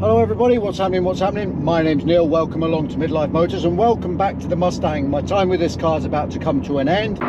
Hello everybody, what's happening? My name's Neil, welcome along to Midlife Motors and welcome back to the Mustang. My time with this car is about to come to an end.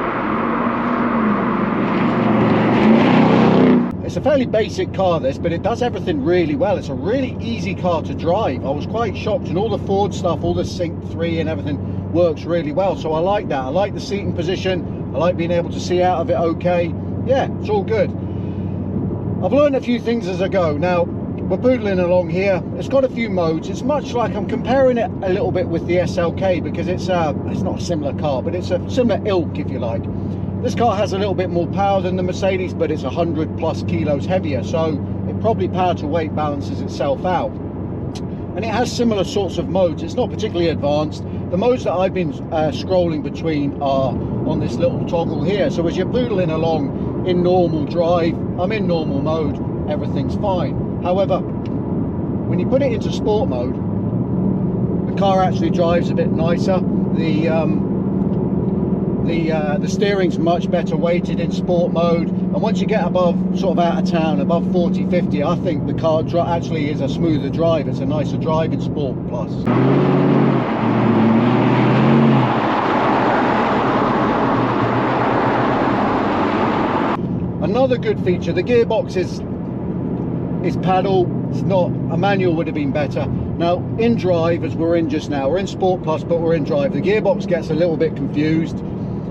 It's a fairly basic car this, but it does everything really well. It's a really easy car to drive. I was quite shocked, and all the Ford stuff, all the Sync 3 and everything works really well, so I like that. I like the seating position, I like being able to see out of it okay. Yeah, it's all good. I've learned a few things as I go. Now, we're poodling along here. It's got a few modes. It's much like, I'm comparing it a little bit with the SLK because it's not a similar car, but it's a similar ilk, if you like. This car has a little bit more power than the Mercedes, but it's 100 plus kilos heavier, so it probably power to weight balances itself out. And it has similar sorts of modes. It's not particularly advanced. The modes that I've been scrolling between are on this little toggle here. So as you're poodling along in normal drive, I'm in normal mode, everything's fine. However, when you put it into sport mode, the car actually drives a bit nicer. The steering's much better weighted in sport mode, and once you get above, sort of out of town, above 40, 50, I think the car actually is a smoother drive. It's a nicer drive in Sport Plus. Another good feature, the gearbox is paddle. It's not, a manual would have been better. Now in drive, as we're in just now, we're in Sport Plus, but we're in drive, the gearbox gets a little bit confused.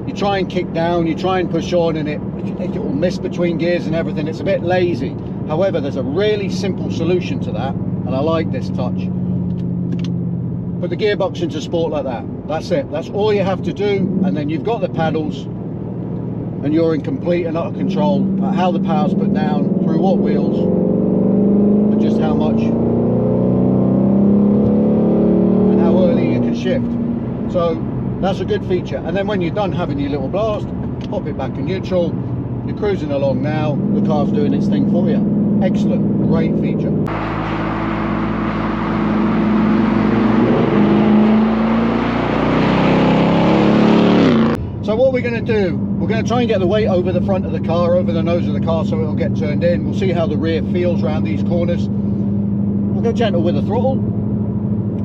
You try and kick down, you try and push on, and it will miss between gears and everything. It's a bit lazy. However, there's a really simple solution to that, and I like this touch. Put the gearbox into sport like that. That's it. That's all you have to do, and then you've got the paddles, and you're in complete and utter control at how the power's put down, through what wheels, and just how much, and how early you can shift. So that's a good feature. And then when you're done having your little blast, pop it back in neutral. You're cruising along now, the car's doing its thing for you. Excellent, great feature. So what we're going to do, we're going to try and get the weight over the front of the car, over the nose of the car, so it'll get turned in. We'll see how the rear feels around these corners. We'll go gentle with the throttle,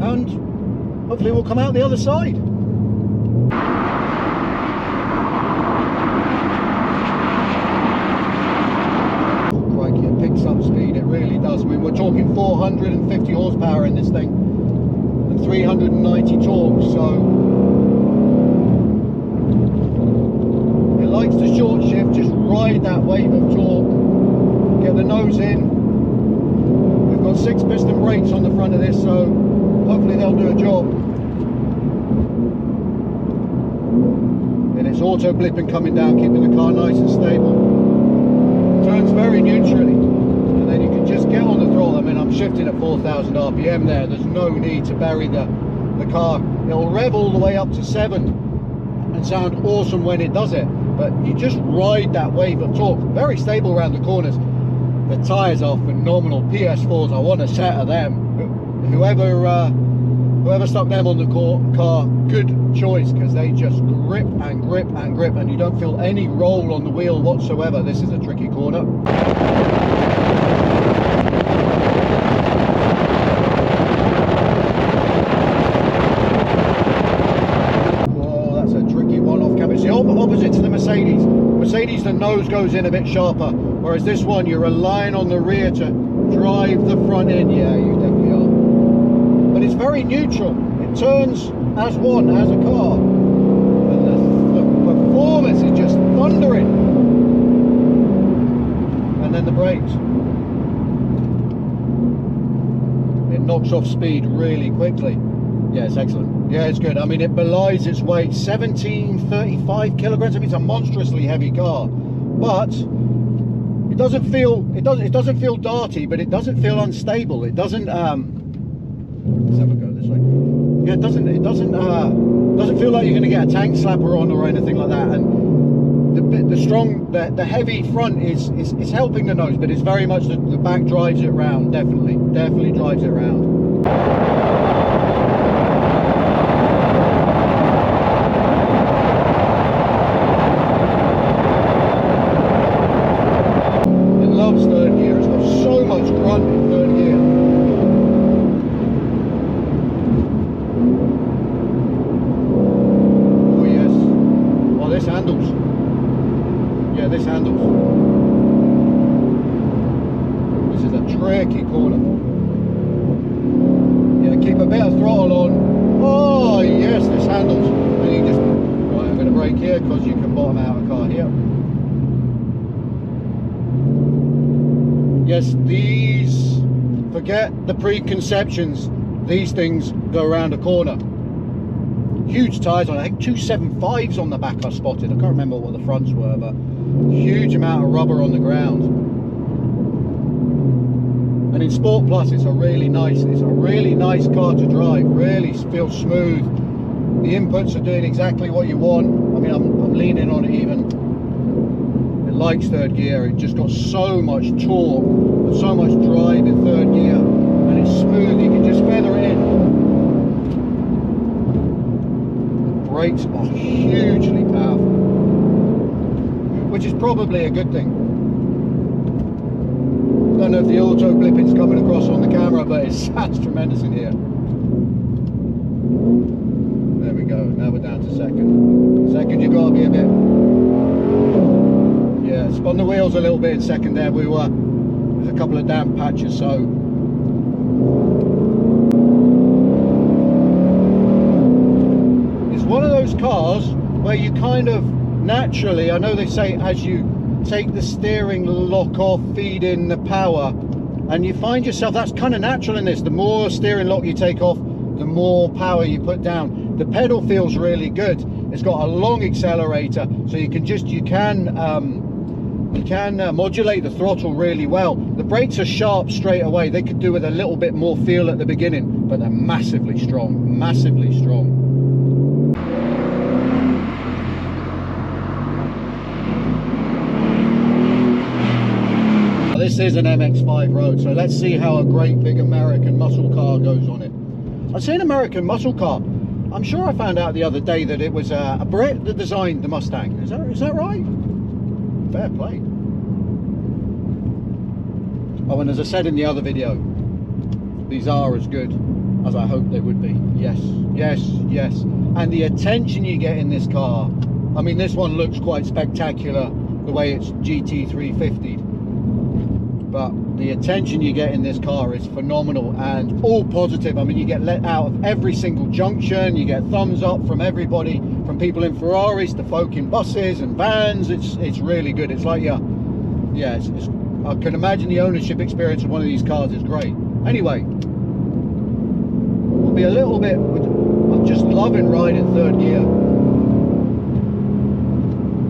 and hopefully we'll come out the other side. It picks up speed, it really does. I mean, we're talking 450 horsepower in this thing and 390 torque, so it likes to short shift, just ride that wave of torque, get the nose in. We've got 6 piston brakes on the front of this, so hopefully they'll do a job. And it's auto blipping coming down, keeping the car nice and stable. Turns very neutrally, and then you can just get on the throttle. I mean, I'm shifting at 4,000 RPM there. There's no need to bury the car. It'll rev all the way up to 7 and sound awesome when it does it, but you just ride that wave of torque. Very stable around the corners. The tyres are phenomenal. PS4s, I want a set of them. Whoever stuck them on the car, good choice, because they just grip and grip and grip, and you don't feel any roll on the wheel whatsoever. This is a tricky corner. Oh, that's a tricky one off camera. It's the opposite to the Mercedes. Mercedes, the nose goes in a bit sharper, whereas this one, you're relying on the rear to drive the front in. Yeah, you definitely are. But it's very neutral. It turns as one, as a car. And the performance is just thundering. And then the brakes. It knocks off speed really quickly. Yeah, it's excellent. Yeah, it's good. I mean, it belies its weight, 1735 kilograms. I mean, it's a monstrously heavy car. But it doesn't feel darty, but it doesn't feel unstable. It doesn't let's have a go this way. Yeah, it doesn't feel like you're going to get a tank slapper on or anything like that. And the heavy front is helping the nose, but it's very much the back drives it round. Definitely drives it round. It loves third gear. It's got so much grunt in third gear. here because you can bottom out a car here. Yes, these, forget the preconceptions, these things go around a corner. Huge tyres on, I think 275s on the back I spotted. I can't remember what the fronts were, but huge amount of rubber on the ground. And in Sport Plus, it's a really nice car to drive. Really feels smooth. The inputs are doing exactly what you want. I mean, I'm leaning on it even. It likes third gear. It just got so much torque, and so much drive in third gear, and it's smooth. You can just feather it in. The brakes are hugely powerful, which is probably a good thing. Don't know if the auto blipping's coming across on the camera, but it sounds tremendous in here. There we go. Now we're down to second. Second, you've got to be a bit. Yeah, spun the wheels a little bit in second there. There's a couple of damp patches, so. It's one of those cars where you kind of naturally, I know they say as you take the steering lock off, feed in the power, and you find yourself, that's kind of natural in this. The more steering lock you take off, the more power you put down. The pedal feels really good. It's got a long accelerator, so you can modulate the throttle really well. The brakes are sharp straight away. They could do with a little bit more feel at the beginning, but they're massively strong, massively strong. This is an MX-5 road, so let's see how a great big American muscle car goes on it. I say an American muscle car. I'm sure I found out the other day that it was a Brit that designed the Mustang. Is that right? Fair play. Oh, and as I said in the other video, these are as good as I hoped they would be. Yes, yes, yes. And the attention you get in this car, I mean, this one looks quite spectacular the way it's GT350. But the attention you get in this car is phenomenal and all positive. I mean, you get let out of every single junction, you get thumbs up from everybody, from people in Ferraris to folk in buses and vans. It's really good. It's like, yeah, I can imagine the ownership experience of one of these cars is great. Anyway, we'll be a little bit, I'm just loving riding third gear.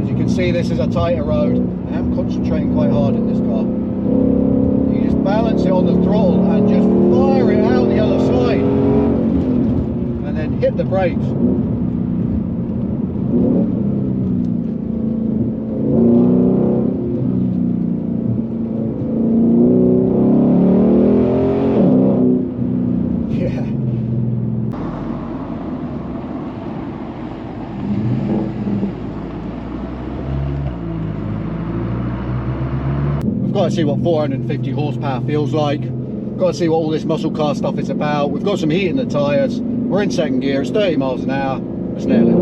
As you can see, this is a tighter road. I am concentrating quite hard in this car. You just balance it on the throttle and just fire it out the other side and then hit the brakes. Yeah. Got to see what 450 horsepower feels like. Got to see what all this muscle car stuff is about. We've got some heat in the tyres. We're in second gear. It's 30 miles an hour. Let's nail it.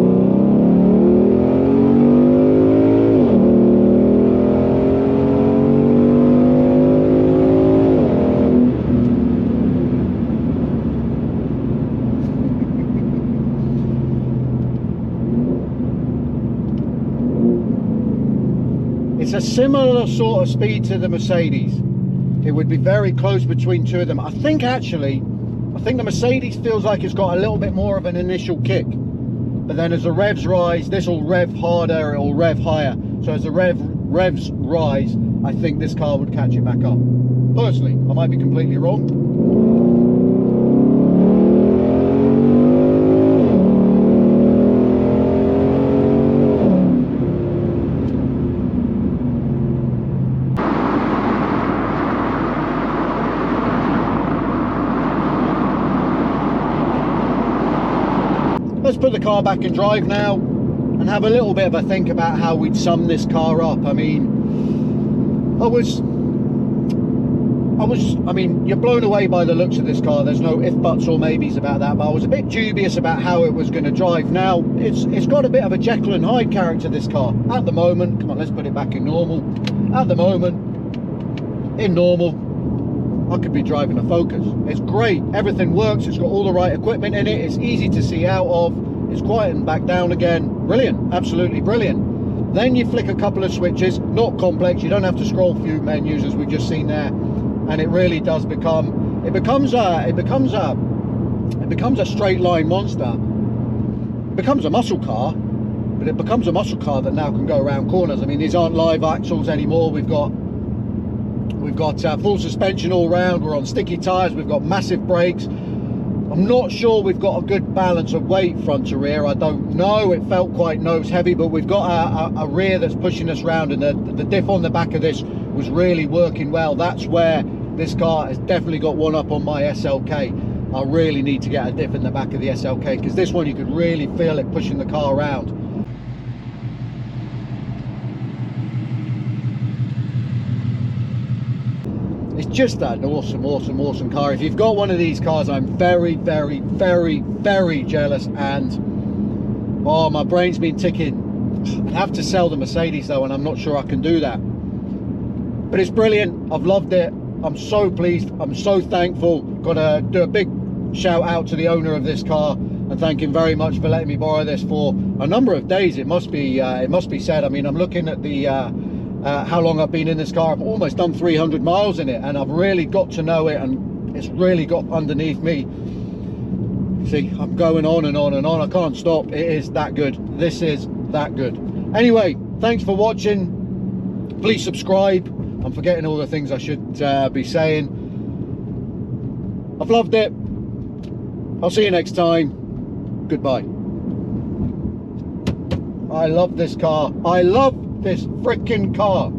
It's a similar sort of speed to the Mercedes. It would be very close between two of them. I think the Mercedes feels like it's got a little bit more of an initial kick. But then as the revs rise, this will rev harder, it will rev higher. So as the revs rise, I think this car would catch it back up. Personally, I might be completely wrong. Let's put the car back in drive now and have a little bit of a think about how we'd sum this car up. I mean, you're blown away by the looks of this car. There's no if, buts or maybes about that, but I was a bit dubious about how it was going to drive. Now, it's got a bit of a Jekyll and Hyde character, this car. At the moment, come on, let's put it back in normal. At the moment, in normal, I could be driving a Focus. It's great, everything works, it's got all the right equipment in it, it's easy to see out of, it's quietened back down again. Brilliant, absolutely brilliant. Then you flick a couple of switches, not complex, you don't have to scroll through menus as we've just seen there, and it really does become, it becomes a straight line monster. It becomes a muscle car, but it becomes a muscle car that now can go around corners. I mean, these aren't live axles anymore. We've got full suspension all round. We're on sticky tires. We've got massive brakes. I'm not sure we've got a good balance of weight front to rear. I don't know. It felt quite nose heavy, but we've got a rear that's pushing us round, and the diff on the back of this was really working well. That's where this car has definitely got one up on my SLK. I really need to get a diff in the back of the SLK, because this one you could really feel it pushing the car around. It's just an awesome car. If you've got one of these cars, I'm very jealous, and oh, my brain's been ticking. I'd have to sell the Mercedes though, and I'm not sure I can do that, but it's brilliant. I've loved it. I'm so pleased. I'm so thankful. Got to do a big shout out to the owner of this car and thank him very much for letting me borrow this for a number of days. It must be said. I mean, I'm looking at the how long I've been in this car. I've almost done 300 miles in it, and I've really got to know it, and it's really got underneath me. See, I'm going on and on and on. I can't stop. It is that good. This is that good. Anyway, thanks for watching. Please subscribe. I'm forgetting all the things I should be saying. I've loved it. I'll see you next time. Goodbye. I love this car. I love this freaking car.